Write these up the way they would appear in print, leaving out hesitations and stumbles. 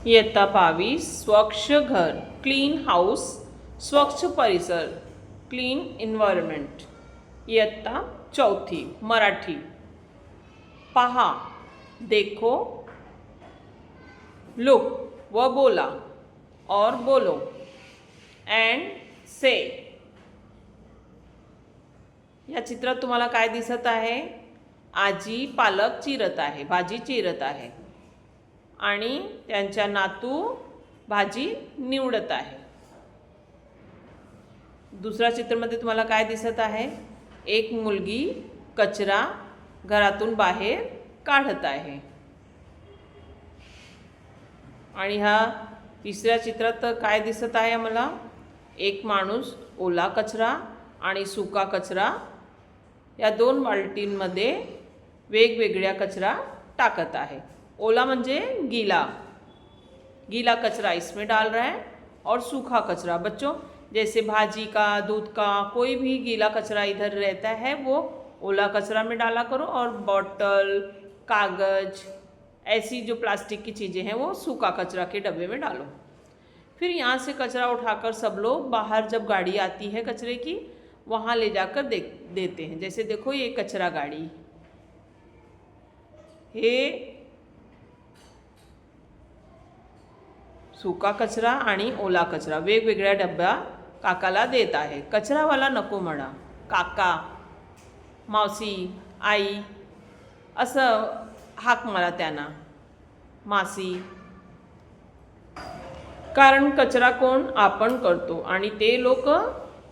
इयत्ता 22 स्वच्छ घर क्लीन हाऊस, स्वच्छ परिसर क्लीन इन्व्हायरमेंट. इयत्ता 4 मराठी. पहा, देखो, लुक व बोला और बोलो अँड से. या चित्रात तुम्हाला काय दिसत आहे? आजी पालक चिरत आहे, भाजी चिरत आहे आणि त्यांच्या नातू भाजी निवडत आहे. दुसऱ्या चित्रामध्ये तुम्हाला काय दिसत आहे? एक मुलगी कचरा घरातून बाहेर काढत आहे. आणि हा तिसऱ्या चित्रात काय दिसत आहे आम्हाला? एक माणूस ओला कचरा आणि सुका कचरा या 2 बाल्टींमध्ये वेगवेगळ्या कचरा टाकत आहे. ओला म्हणजे गीला कचरा इसमें डाल रहा है और सूखा कचरा बच्चों जैसे भाजी का, दूध का, कोई भी गीला कचरा इधर रहता है वो ओला कचरा में डाला करो और बॉटल, कागज, ऐसी जो प्लास्टिक की चीज़ें हैं वो सूखा कचरा के डब्बे में डालो. फिर यहाँ से कचरा उठाकर सब लोग बाहर जब गाड़ी आती है कचरे की वहाँ ले जाकर देते हैं. जैसे देखो ये कचरा गाड़ी, हे सुका कचरा आणि ओला कचरा वेगवेगळ्या डब्या काकाला देत आहे. कचरावाला नको म्हणा, काका, मावशी, आई असं हाक मारा त्यांना, मासी. कारण कचरा कोण? आपण करतो आणि ते लोक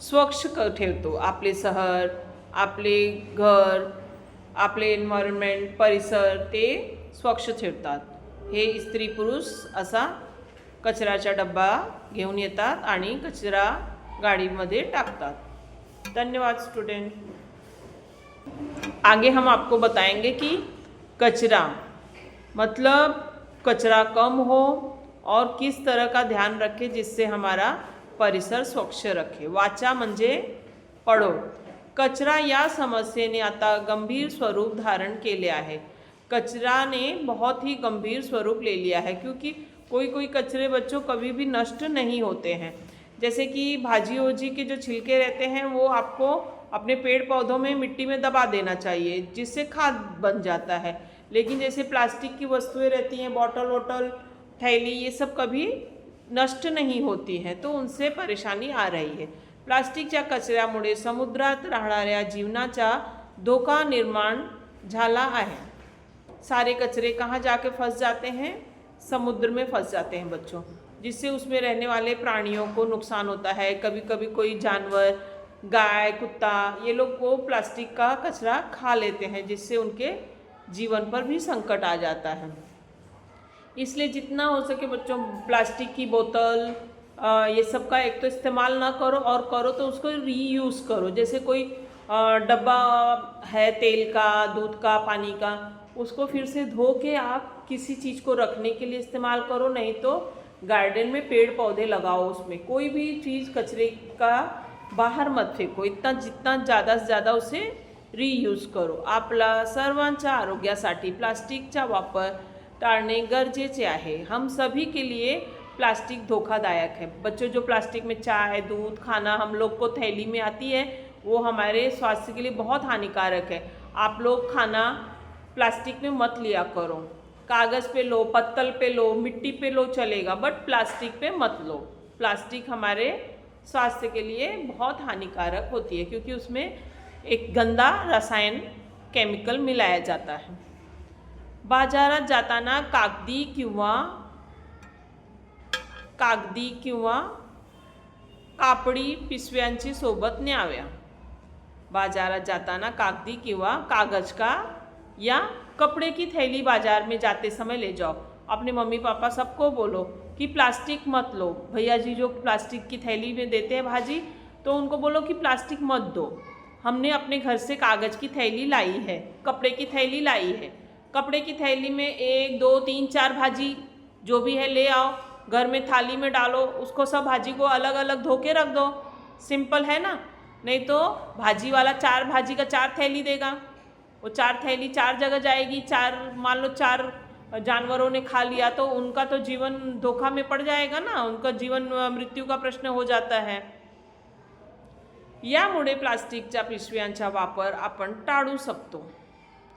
स्वच्छ ठेवतो. आपले शहर, आपले घर, आपले एन्व्हायरमेंट, परिसर ते स्वच्छ ठेवतात. हे स्त्री पुरुष असा कचऱ्याचा डब्बा घेऊन येतात आणि कचरा गाड़ीमध्ये टाकतात. धन्यवाद स्टूडेंट. आगे हम आपको बताएंगे कि कचरा मतलब कचरा कम हो और किस तरह का ध्यान रखें जिससे हमारा परिसर स्वच्छ रखे. वाचा म्हणजे पढ़ो. कचरा या समस्येने आता गंभीर स्वरूप धारण केले आहे. कचरा ने बहुत ही गंभीर स्वरूप ले लिया है क्योंकि कोई कचरे बच्चों कभी भी नष्ट नहीं होते हैं. जैसे कि भाजी ओजी के जो छिलके रहते हैं वो आपको अपने पेड़ पौधों में मिट्टी में दबा देना चाहिए जिससे खाद बन जाता है. लेकिन जैसे प्लास्टिक की वस्तुएं रहती हैं, बॉटल वोटल, थैली, ये सब कभी नष्ट नहीं होती हैं तो उनसे परेशानी आ रही है. प्लास्टिकच्या कचऱ्यामुळे समुद्रात राहणाऱ्या जीवनाचा धोका निर्माण झाला आहे. सारे कचरे कहाँ जाके फंस जाते हैं? समुद्र में फंस जाते हैं बच्चों, जिससे उसमें रहने वाले प्राणियों को नुकसान होता है. कभी कभी कोई जानवर, गाय, कुत्ता, ये लोग को प्लास्टिक का कचरा खा लेते हैं जिससे उनके जीवन पर भी संकट आ जाता है. इसलिए जितना हो सके बच्चों प्लास्टिक की बोतल ये सब का एक तो इस्तेमाल ना करो और करो तो उसको रीयूज़ करो. जैसे कोई डब्बा है तेल का, दूध का, पानी का, उसको फिर से धो के आप किसी चीज़ को रखने के लिए इस्तेमाल करो. नहीं तो गार्डन में पेड़ पौधे लगाओ. उसमें कोई भी चीज़ कचरे का बाहर मत फेको. इतना जितना ज़्यादा से ज़्यादा उसे रीयूज करो. आपला सर्वांच्या आरोग्यासाठी प्लास्टिकचा वापर टाळणे गरजेचे आहे. हम सभी के लिए प्लास्टिक धोखादायक है. बच्चों जो प्लास्टिक में चाय, दूध, खाना हम लोग को थैली में आती है वो हमारे स्वास्थ्य के लिए बहुत हानिकारक है. आप लोग खाना प्लास्टिक में मत लिया करो. कागज़ पे लो, पत्तल पे लो, मिट्टी पे लो चलेगा, बट प्लास्टिक पे मत लो. प्लास्टिक हमारे स्वास्थ्य के लिए बहुत हानिकारक होती है क्योंकि उसमें एक गंदा रसायन केमिकल मिलाया जाता है. बाजारात जाताना कागदी किंवा कापडी पिशव्यांची सोबत न्याव्या. बाजारात जाताना कागदी किंवा कागज का या कपड़े की थैली बाजार में जाते समय ले जाओ. अपने मम्मी पापा सबको बोलो कि प्लास्टिक मत लो. भैया जी जो प्लास्टिक की थैली में देते हैं भाजी, तो उनको बोलो कि प्लास्टिक मत दो. हमने अपने घर से कागज़ की थैली लाई है, कपड़े की थैली लाई है. कपड़े की थैली में 1, 2, 3, 4 भाजी जो भी है ले आओ. घर में थाली में डालो, उसको सब भाजी को अलग अलग धो के रख दो. सिंपल है ना. नहीं तो भाजी वाला 4 भाजी का 4 थैली देगा, वो 4 थैली 4 जगह जाएगी. 4 मान लो 4 जानवरों ने खा लिया तो उनका तो जीवन धोखा में पड़ जाएगा ना, उनका जीवन मृत्यू का प्रश्न हो जाता है। यामुळे प्लास्टिकच्या पिशव्यांचा वापर आपण टाळू सकतो।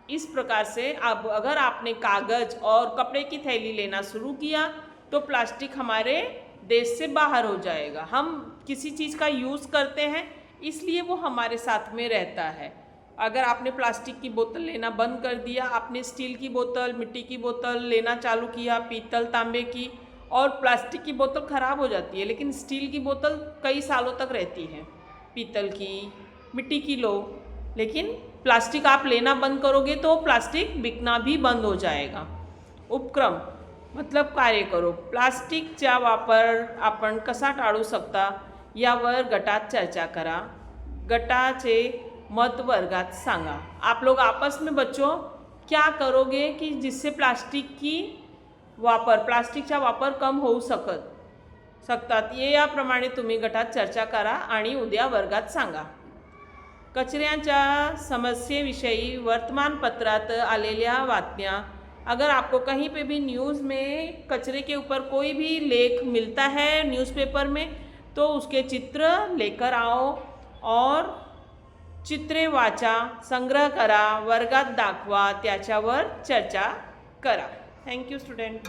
इस प्रकार से अब अगर आपने कागज और कपड़े की थैली लेना शुरू किया तो प्लास्टिक हमारे देश से बाहर हो जाएगा। हम किसी चीज़ का यूज़ करते हैं इसलिए वो हमारे साथ में रहता है। अगर आपने प्लास्टिक की बोतल लेना बंद कर दिया, आपने स्टील की बोतल, मिट्टी की बोतल लेना चालू किया, पीतल, तांबे की, और प्लास्टिक की बोतल ख़राब हो जाती है लेकिन स्टील की बोतल कई सालों तक रहती है, पीतल की, मिट्टी की लो। लेकिन प्लास्टिक आप लेना बंद करोगे तो प्लास्टिक बिकना भी बंद हो जाएगा। उपक्रम मतलब कार्य करो। प्लास्टिकचा वापर आपण कसा टाळू शकता यावर गटात चर्चा करा। गटाचे मत वर्गात सांगा। आप लोग आपस में बच्चों क्या करोगे कि जिससे प्लास्टिकचा वापर कम होऊ शकतात ये याप्रमाणे तुम्ही गटात चर्चा करा आणि उद्या वर्गात सांगा। कचऱ्याच्या समस्येविषयी वर्तमानपत्रात आलेल्या बातम्या, अगर आपको कहीं पे भी न्यूज़ में कचरे के ऊपर कोई भी लेख मिलता है न्यूज़पेपर में तो उसके चित्र लेकर आओ और चित्रे वाचा, संग्रह करा, वर्गात दाखवा, त्याच्यावर चर्चा करा। Thank you student.